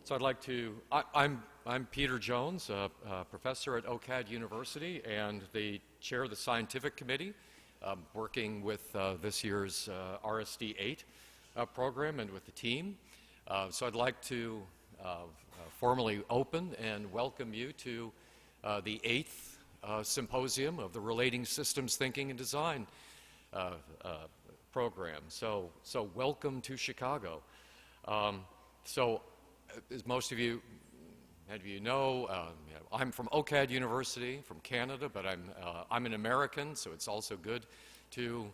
So I'm Peter Jones, a professor at OCAD University and the chair of the scientific committee, working with this year's RSD8 program and with the team. So I'd like to formally open and welcome you to the 8th Symposium of the Relating Systems Thinking and Design program. So welcome to Chicago. As most of you know, I'm from OCAD University, from Canada, but I'm an American, so it's also good to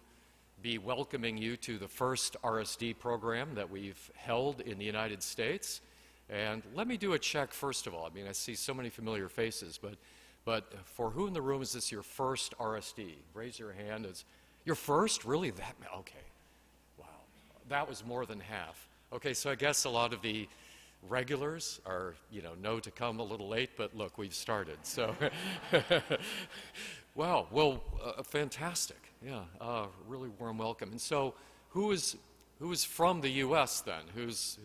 be welcoming you to the first RSD program that we've held in the United States. And let me do a check first of all. I mean, I see so many familiar faces, but for who in the room is this your first RSD? Raise your hand. It's your first? Really? Okay. Wow. That was more than half. Okay, so I guess a lot of the regulars are, know to come a little late, but look, we've started. So, wow, well, fantastic. Yeah, really warm welcome. And so, who is from the U.S. then? Who's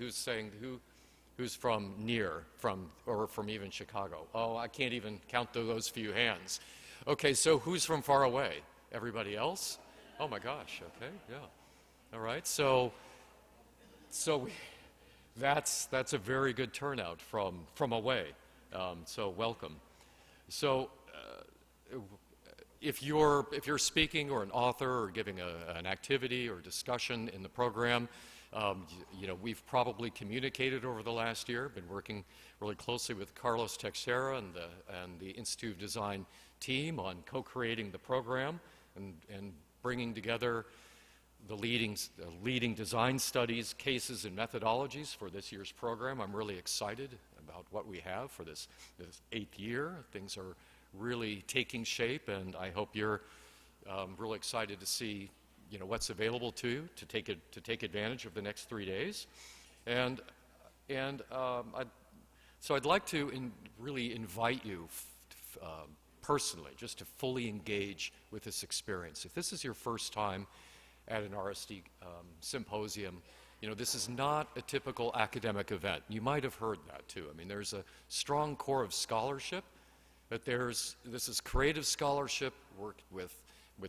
from near, or from even Chicago? Oh, I can't even count those few hands. Okay, so who's from far away? Everybody else? Oh my gosh. Okay, yeah. All right. So that's a very good turnout from away. So welcome. So if you're speaking or an author or giving an activity or discussion in the program, we've probably communicated over the last year. Been working really closely with Carlos Teixeira and the Institute of Design team on co-creating the program and bringing together the leading design studies, cases, and methodologies for this year's program. I'm really excited about what we have for this 8th year. Things are really taking shape, and I hope you're really excited to see what's available to take advantage of the next 3 days. And so I'd like to really invite you personally just to fully engage with this experience. If this is your first time at an RSD symposium, this is not a typical academic event. You might have heard that too. I mean, there's a strong core of scholarship, but this is creative scholarship, worked with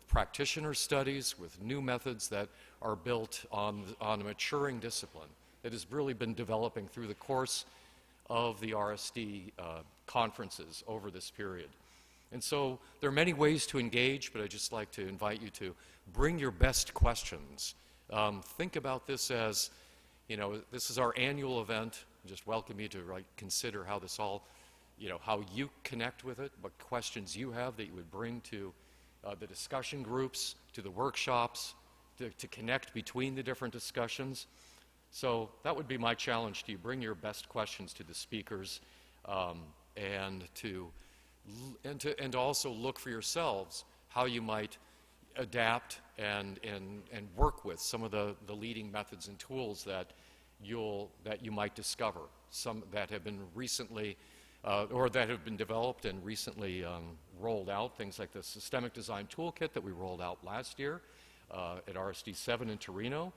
practitioner studies, with new methods that are built on a maturing discipline that has really been developing through the course of the RSD conferences over this period. And so there are many ways to engage, but I'd just like to invite you to bring your best questions. Think about this as, this is our annual event. Just welcome you to consider how this all, how you connect with it, what questions you have that you would bring to the discussion groups, to the workshops, to connect between the different discussions. So that would be my challenge to you. Bring your best questions to the speakers and to also look for yourselves how you might adapt and work with some of the leading methods and tools that you might discover, some that have been recently or that have been developed and recently rolled out, things like the Systemic Design Toolkit that we rolled out last year at RSD7 in Torino.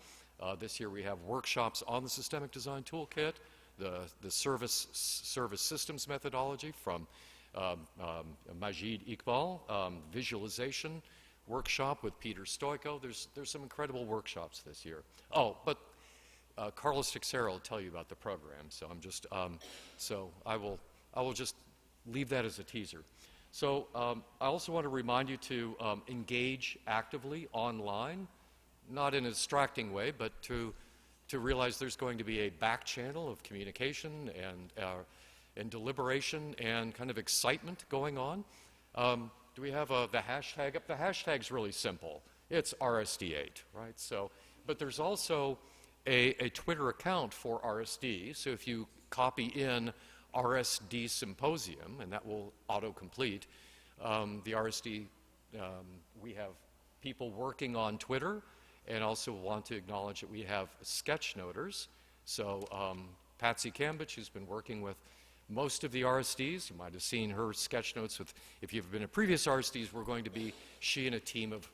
This year we have workshops on the Systemic Design Toolkit, the service systems methodology from Majid Iqbal, visualization workshop with Peter Stoico. There's some incredible workshops this year. Oh, but Carlos Teixeira will tell you about the program. So I'm just I will just leave that as a teaser. So I also want to remind you to engage actively online, not in a distracting way, but to realize there's going to be a back channel of communication and deliberation and kind of excitement going on. Do we have the hashtag up? The hashtag's really simple. It's RSD8, right? So, but there's also a Twitter account for RSD. So if you copy in RSD Symposium, and that will autocomplete, the RSD, we have people working on Twitter, and also want to acknowledge that we have sketchnoters. So Patsy Cambridge, who's been working with most of the RSDs, you might have seen her sketch notes with, if you've been at previous RSDs, she and a team of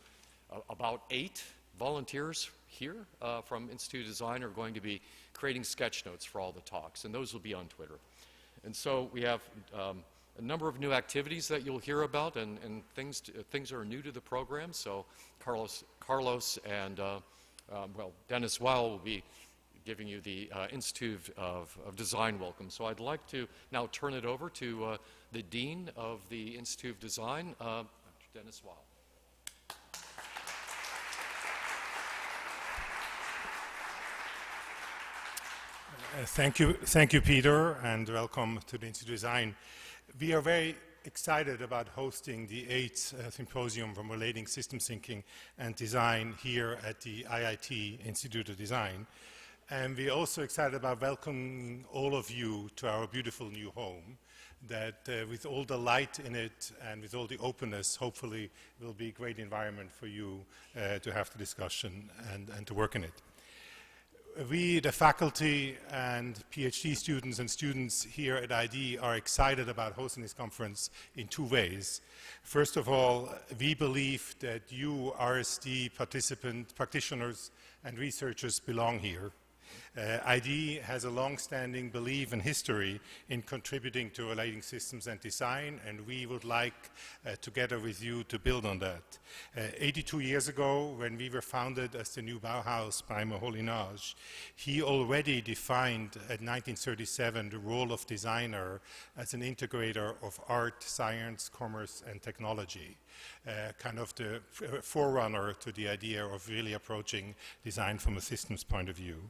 about 8 volunteers here from Institute of Design are going to be creating sketch notes for all the talks, and those will be on Twitter. And so we have a number of new activities that you'll hear about, and things are new to the program. So Carlos and well, Dennis Weil will be giving you the Institute of Design welcome. So I'd like to now turn it over to the Dean of the Institute of Design, Dennis Weil. Thank you, Peter, and welcome to the Institute of Design. We are very excited about hosting the 8th Symposium from Relating Systems Thinking and Design here at the IIT Institute of Design. And we're also excited about welcoming all of you to our beautiful new home that with all the light in it and with all the openness, hopefully will be a great environment for you to have the discussion and to work in it. We, the faculty and PhD students and students here at ID, are excited about hosting this conference in two ways. First of all, we believe that you, RSD practitioners and researchers, belong here. ID has a long-standing belief and history in contributing to relating systems and design, and we would like, together with you, to build on that. 82 years ago, when we were founded as the new Bauhaus by Moholy-Nagy, he already defined at 1937 the role of designer as an integrator of art, science, commerce, and technology. Kind of the forerunner to the idea of really approaching design from a systems point of view.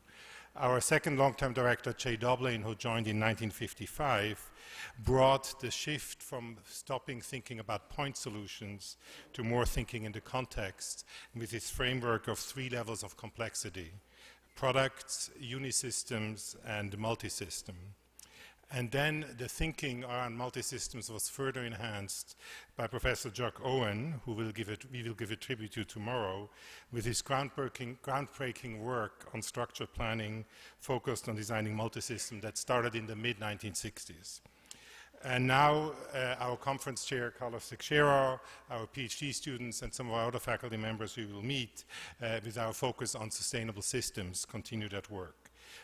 Our second long-term director, Jay Doblin, who joined in 1955, brought the shift from stopping thinking about point solutions to more thinking in the context with his framework of 3 levels of complexity: products, unisystems, and multisystem. And then the thinking around multisystems was further enhanced by Professor Chuck Owen, who we will give a tribute to tomorrow, with his groundbreaking work on structured planning focused on designing multisystems that started in the mid-1960s. And now our conference chair, Carlos Teixeira, our PhD students, and some of our other faculty members we will meet with our focus on sustainable systems continue that work.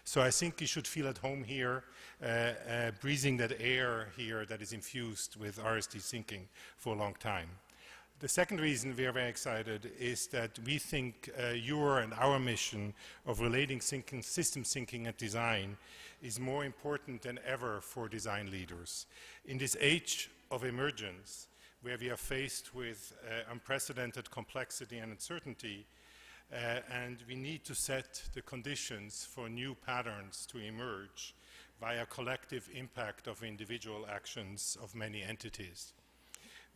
So I think you should feel at home here, breathing that air here that is infused with RSD thinking for a long time. The second reason we are very excited is that we think your and our mission of relating thinking, systems thinking and design is more important than ever for design leaders. In this age of emergence, where we are faced with unprecedented complexity and uncertainty, and we need to set the conditions for new patterns to emerge via collective impact of individual actions of many entities.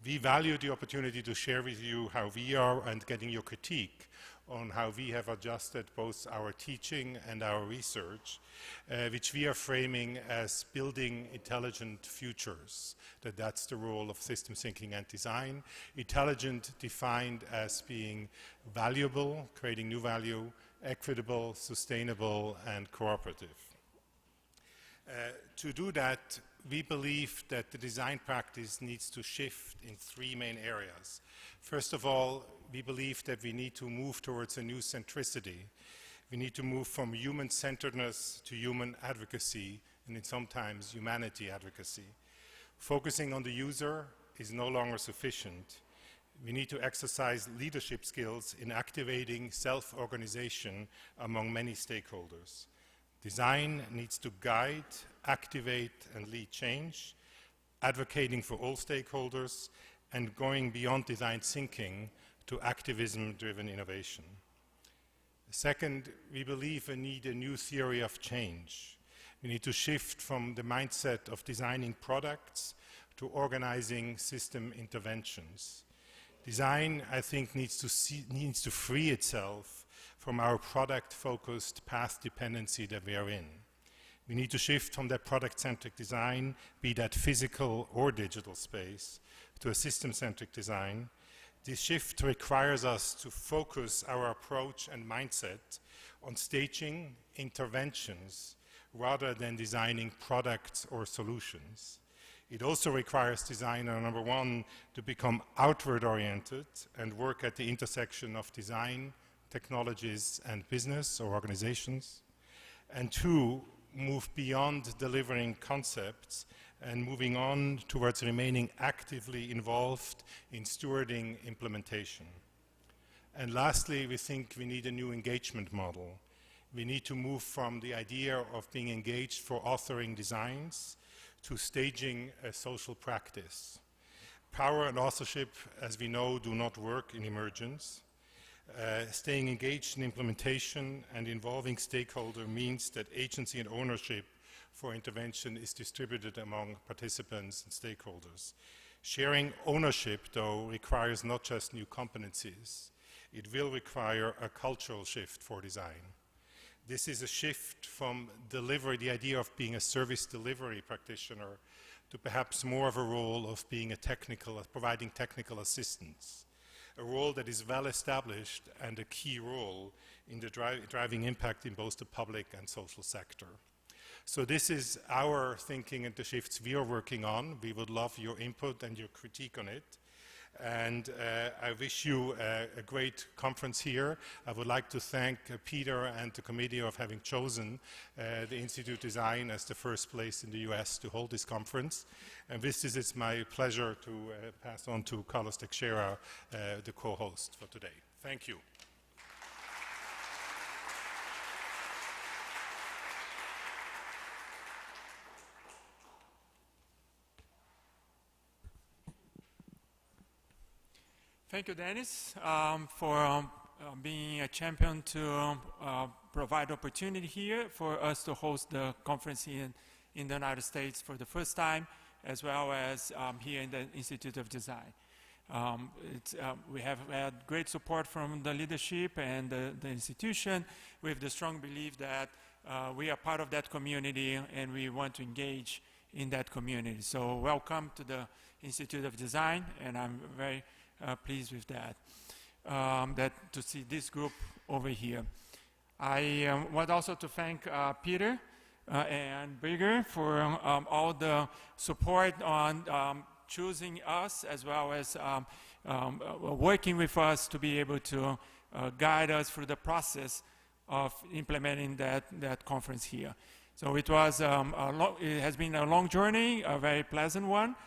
We value the opportunity to share with you how we are and getting your critique on how we have adjusted both our teaching and our research, which we are framing as building intelligent futures. That's the role of systems thinking and design. Intelligent defined as being valuable, creating new value, equitable, sustainable, and cooperative. To do that, we believe that the design practice needs to shift in 3 main areas. First of all, we believe that we need to move towards a new centricity. We need to move from human-centeredness to human advocacy, and in sometimes humanity advocacy. Focusing on the user is no longer sufficient. We need to exercise leadership skills in activating self-organization among many stakeholders. Design needs to guide, activate, and lead change, advocating for all stakeholders, and going beyond design thinking to activism-driven innovation. Second, we believe we need a new theory of change. We need to shift from the mindset of designing products to organizing system interventions. Design, I think, needs to free itself from our product-focused path dependency that we are in. We need to shift from that product-centric design, be that physical or digital space, to a system-centric design. This shift requires us to focus our approach and mindset on staging interventions rather than designing products or solutions. It also requires designer, number 1, to become outward-oriented and work at the intersection of design, technologies, and business or organizations. and two, move beyond delivering concepts and moving on towards remaining actively involved in stewarding implementation. And lastly, we think we need a new engagement model. We need to move from the idea of being engaged for authoring designs to staging a social practice. Power and authorship, as we know, do not work in emergence. Staying engaged in implementation and involving stakeholder means that agency and ownership for intervention is distributed among participants and stakeholders. Sharing ownership, though, requires not just new competencies. It will require a cultural shift for design. This is a shift from delivery, the idea of being a service delivery practitioner, to perhaps more of a role of being providing technical assistance, a role that is well established and a key role in the driving impact in both the public and social sector. So this is our thinking and the shifts we are working on. We would love your input and your critique on it. And I wish you a great conference here. I would like to thank Peter and the committee of having chosen the Institute Design as the first place in the US to hold this conference. And with this, it's my pleasure to pass on to Carlos Teixeira, the co-host for today. Thank you. Thank you, Dennis, for being a champion to provide opportunity here for us to host the conference in the United States for the first time, as well as here in the Institute of Design. We have had great support from the leadership and the institution with the strong belief that we are part of that community and we want to engage in that community. So welcome to the Institute of Design, and I'm very pleased with that, to see this group over here. I want also to thank Peter and Birger for all the support on choosing us, as well as working with us to be able to guide us through the process of implementing that conference here. So it was it has been a long journey, a very pleasant one,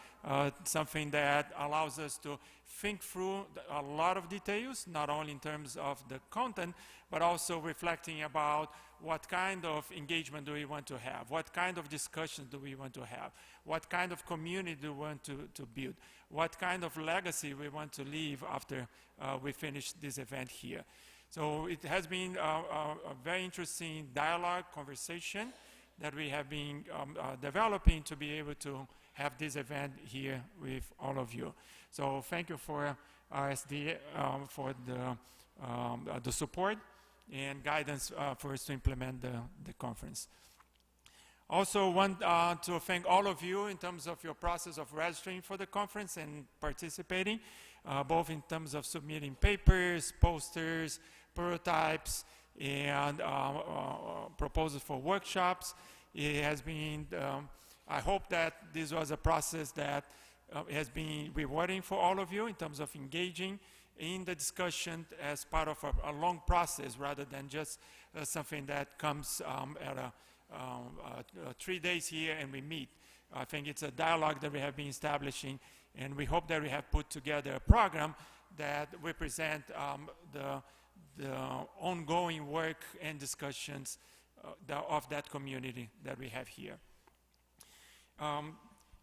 something that allows us to think through a lot of details, not only in terms of the content, but also reflecting about what kind of engagement do we want to have, what kind of discussions do we want to have, what kind of community do we want to build, what kind of legacy we want to leave after we finish this event here. So it has been a very interesting dialogue, conversation that we have been developing to be able to have this event here with all of you. So thank you for RSD for the support and guidance for us to implement the conference. Also want to thank all of you in terms of your process of registering for the conference and participating, both in terms of submitting papers, posters, prototypes, and proposals for workshops. It has been, I hope that this was a process that has been rewarding for all of you in terms of engaging in the discussion as part of a long process, rather than just something that comes at 3 days here and we meet. I think it's a dialogue that we have been establishing, and we hope that we have put together a program that represent the ongoing work and discussions of that community that we have here.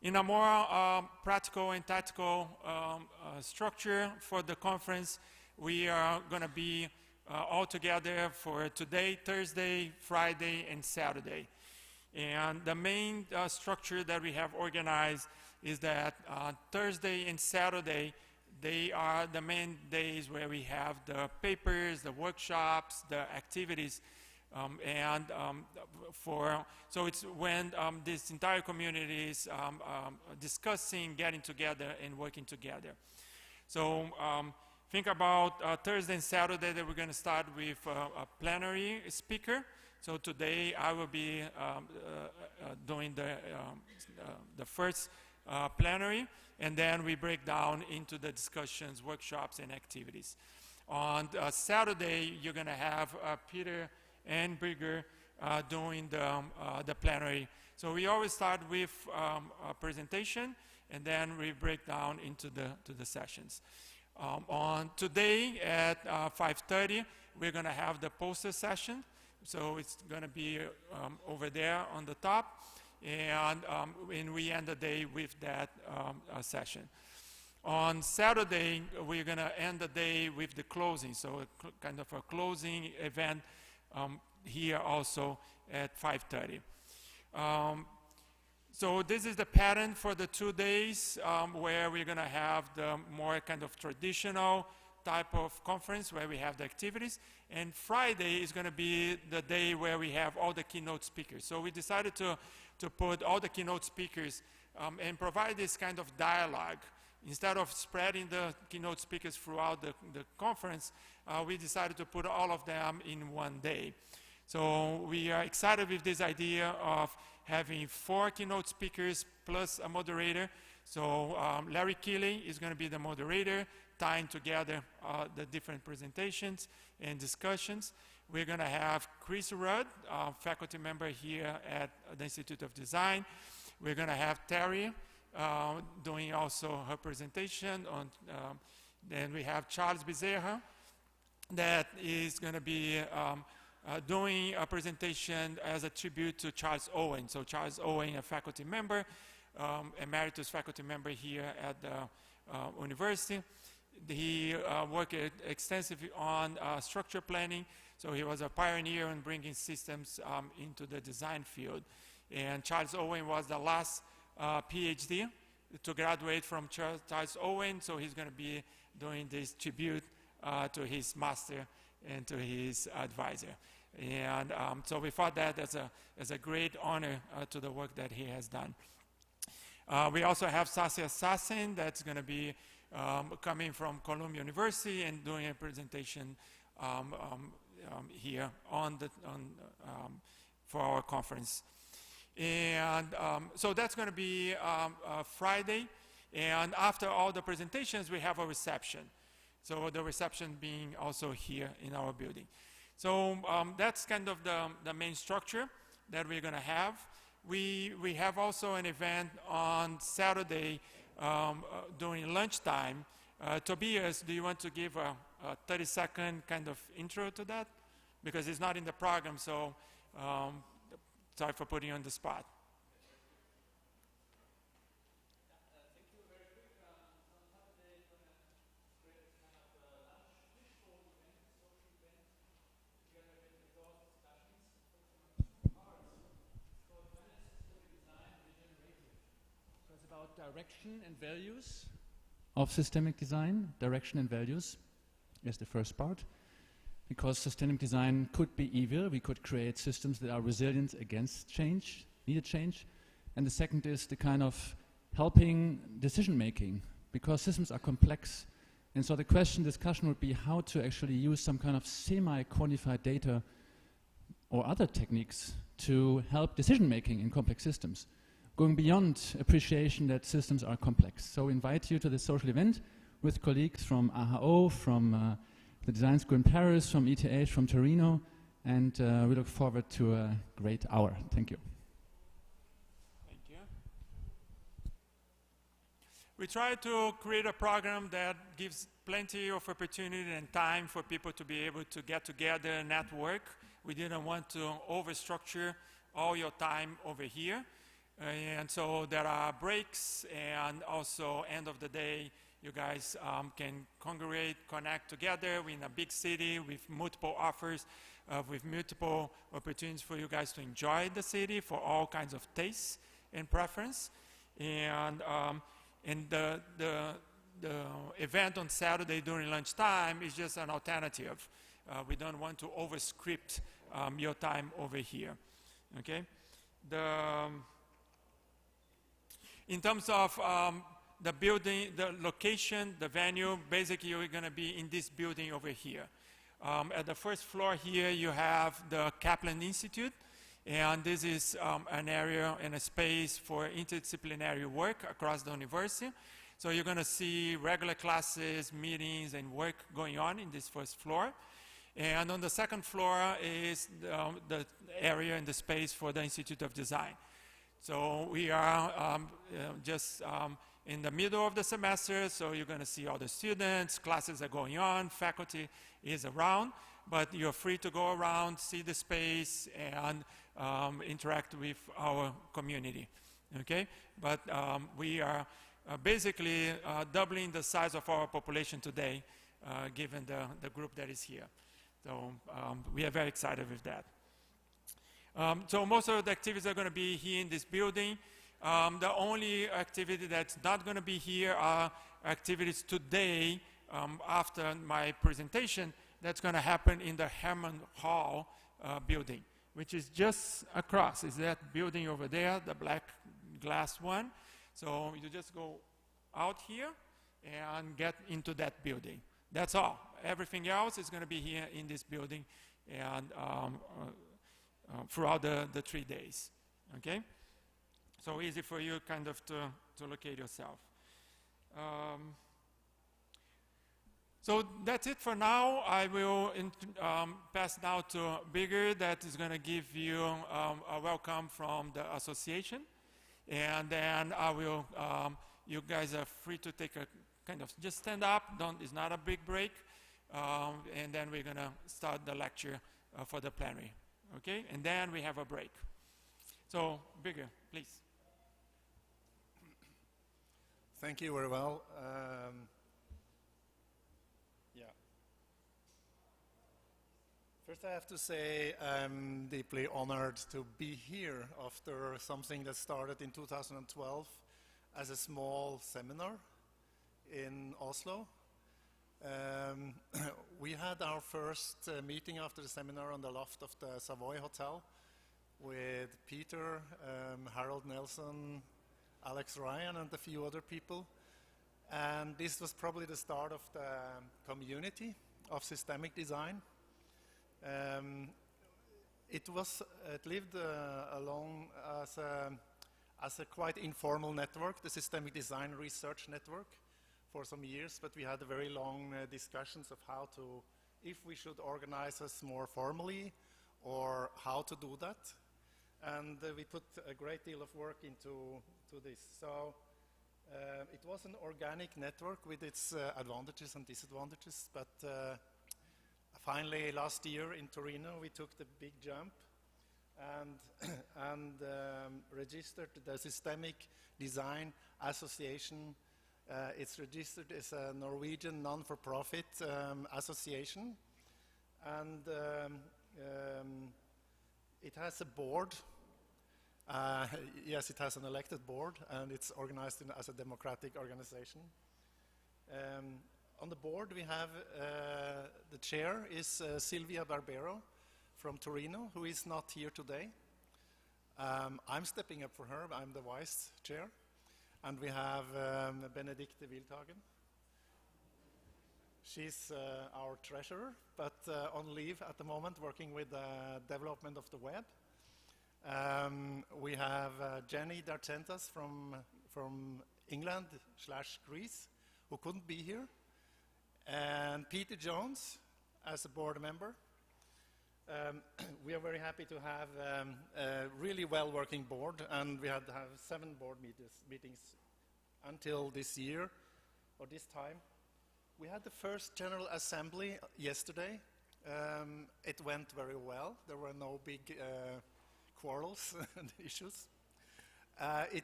In a more practical and tactical structure for the conference, we are going to be all together for today, Thursday, Friday, and Saturday. And the main structure that we have organized is that Thursday and Saturday, they are the main days where we have the papers, the workshops, the activities, so it's when this entire community is discussing, getting together, and working together. So think about Thursday and Saturday that we're going to start with a plenary speaker. So today I will be doing the first plenary, and then we break down into the discussions, workshops, and activities. On Saturday, you're going to have Peter and Birger during the plenary. So we always start with a presentation, and then we break down into the sessions. On today at 5:30, we're going to have the poster session. So it's going to be over there on the top, and we end the day with that session. On Saturday, we're going to end the day with the closing, so kind of a closing event here also at 5:30. So this is the pattern for the 2 days where we're going to have the more kind of traditional type of conference where we have the activities. And Friday is going to be the day where we have all the keynote speakers. So we decided to put all the keynote speakers and provide this kind of dialogue. Instead of spreading the keynote speakers throughout the conference, we decided to put all of them in one day. So we are excited with this idea of having 4 keynote speakers plus a moderator. So Larry Keeley is going to be the moderator, tying together the different presentations and discussions. We're going to have Chris Rudd, faculty member here at the Institute of Design. We're going to have Terry doing also her presentation. Then we have Charles Bezerra that is going to be doing a presentation as a tribute to Charles Owen. So Charles Owen, a faculty member, emeritus faculty member here at the university. He worked extensively on structure planning, so he was a pioneer in bringing systems into the design field. And Charles Owen was the last PhD to graduate from Charles Owen, so he's going to be doing this tribute to his master and to his advisor. And so we thought that as a great honor to the work that he has done. We also have Sasha Sassin that's going to be coming from Columbia University and doing a presentation here for our conference. And so that's going to be Friday. And after all the presentations, we have a reception. So the reception being also here in our building. So that's kind of the main structure that we're going to have. We have also an event on Saturday during lunchtime. Tobias, do you want to give a 30-second kind of intro to that? Because it's not in the program, so sorry for putting you on the spot. Direction and values of systemic design. Direction and values is the first part. Because systemic design could be evil, we could create systems that are resilient against change, needed change. And the second is the kind of helping decision making, because systems are complex. And so the discussion would be how to actually use some kind of semi-quantified data or other techniques to help decision making in complex systems, going beyond appreciation that systems are complex. So we invite you to this social event with colleagues from AHO, from the Design School in Paris, from ETH, from Torino, and we look forward to a great hour. Thank you. Thank you. We try to create a program that gives plenty of opportunity and time for people to be able to get together and network. We didn't want to overstructure all your time over here. And so there are breaks, and also end of the day, you guys can congregate, connect together. We're in a big city with multiple offers, with multiple opportunities for you guys to enjoy the city for all kinds of tastes and preference. And the event on Saturday during lunchtime is just an alternative. We don't want to overscript your time over here. Okay? In terms of the building, the location, the venue, basically you're going to be in this building over here. At the first floor here, you have the Kaplan Institute, and this is an area and a space for interdisciplinary work across the university. So you're going to see regular classes, meetings, and work going on in this first floor. And on the second floor is the area and the space for the Institute of Design. So we are just in the middle of the semester, so you're going to see all the students, classes are going on, faculty is around, but you're free to go around, see the space, and interact with our community, okay? But we are basically doubling the size of our population today, given the group that is here. So we are very excited with that. So most of the activities are going to be here in this building. The only activity that's not going to be here are activities today after my presentation that's going to happen in the Herman Hall building, which is just across. Is that building over there, the black glass one? So you just go out here and get into that building. That's all. Everything else is going to be here in this building and throughout the 3 days, okay? So easy for you kind of to locate yourself. So that's it for now. I will pass now to Bigger, that is going to give you a welcome from the association. And then I will, you guys are free to take a kind of, just stand up, it's not a big break. And then we're going to start the lecture for the plenary, okay? And then we have a break. So, Bigger, please. Thank you very well. Yeah. First, I have to say I'm deeply honored to be here after something that started in 2012 as a small seminar in Oslo. We had our first meeting after the seminar on the loft of the Savoy Hotel with Peter, Harold Nelson, Alex Ryan, and a few other people. And this was probably the start of the community of systemic design. It lived along as a quite informal network, the Systemic Design Research Network, for some years, but we had very long discussions of if we should organize us more formally or how to do that. And we put a great deal of work into this. So it was an organic network with its advantages and disadvantages, but finally last year in Torino we took the big jump and registered the Systemic Design Association. It's registered as a Norwegian non-for-profit association, and it has a board. Yes, it has an elected board, and it's organized as a democratic organization. On the board, we have the chair is Silvia Barbero from Torino, who is not here today. I'm stepping up for her. I'm the vice chair. And we have Benedicte Wildhagen. She's our treasurer, but on leave at the moment, working with the development of the web. We have Jenny Darcentas from England/Greece, who couldn't be here, and Peter Jones as a board member. We are very happy to have a really well-working board, and we had to have 7 board meetings until this year, or this time. We had the first General Assembly yesterday. It went very well. There were no big quarrels and issues. I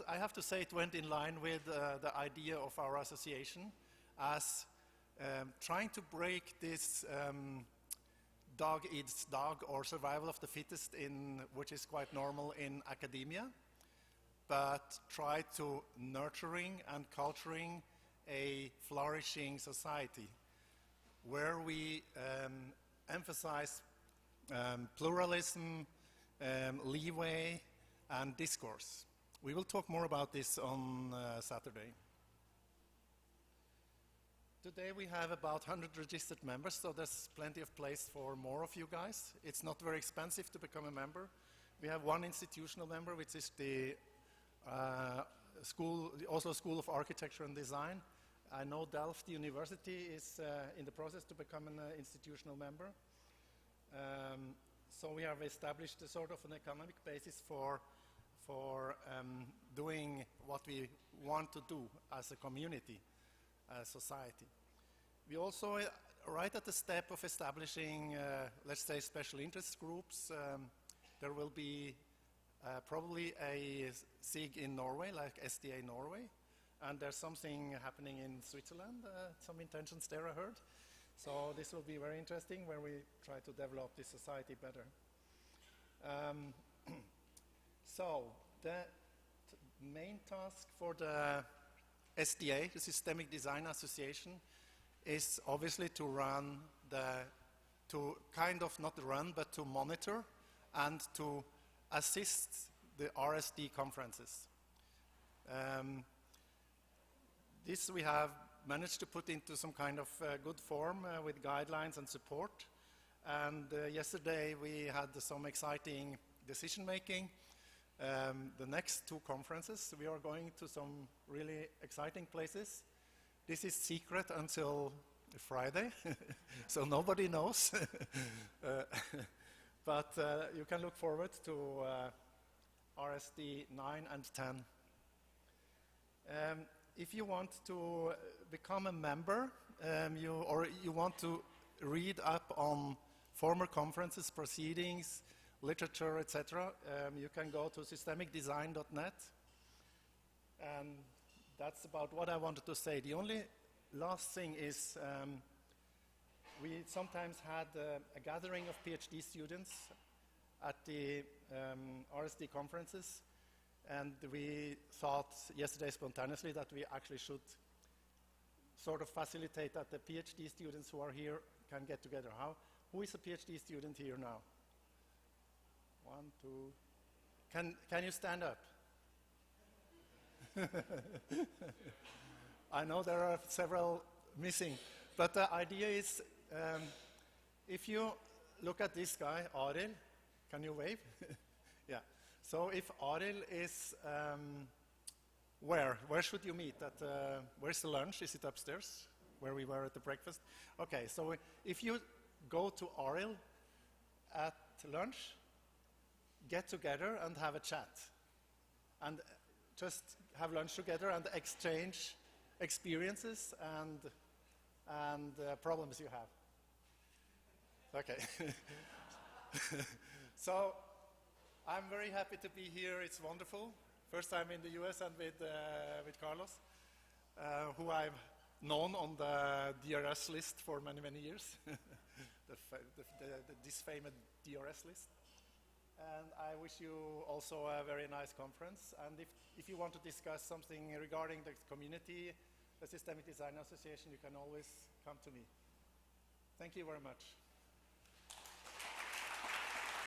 have to say it went in line with the idea of our association as trying to break this dog eats dog or survival of the fittest, which is quite normal in academia, but try to nurturing and culturing a flourishing society where we emphasize pluralism, leeway, and discourse. We will talk more about this on Saturday. Today we have about 100 registered members, so there's plenty of place for more of you guys. It's not very expensive to become a member. We have one institutional member, which is the Oslo School of Architecture and Design, I know Delft University is in the process to become an institutional member. So we have established a sort of an economic basis for doing what we want to do as a community, as society. We also, right at the step of establishing, let's say, special interest groups, there will be probably a SIG in Norway, like SDA Norway, and there's something happening in Switzerland, some intentions there I heard. So this will be very interesting when we try to develop this society better. So the main task for the SDA, the Systemic Design Association, is obviously to run to kind of not run, but to monitor and to assist the RSD conferences. This we have managed to put into some kind of good form with guidelines and support. And yesterday we had some exciting decision making. The next two conferences, we are going to some really exciting places. This is secret until Friday, so nobody knows. But you can look forward to RSD 9 and 10. If you want to become a member, or you want to read up on former conferences, proceedings, literature, etc., you can go to systemicdesign.net. And that's about what I wanted to say. The only last thing is we sometimes had a gathering of PhD students at the RSD conferences, and we thought yesterday spontaneously that we actually should sort of facilitate that the PhD students who are here can get together. Who is a PhD student here now? 1, 2. Can you stand up? I know there are several missing, but the idea is, if you look at this guy, Arild, can you wave? Yeah. So if Arild is, where should you meet? Where's the lunch? Is it upstairs, where we were at the breakfast? Okay, so if you go to Arild at lunch, get together and have a chat. And just have lunch together and exchange experiences and problems you have. Okay. So I'm very happy to be here. It's wonderful. First time in the US and with Carlos, who I've known on the DRS list for many, many years. This famous DRS list. And I wish you also a very nice conference. And if you want to discuss something regarding the community, the Systemic Design Association, you can always come to me. Thank you very much.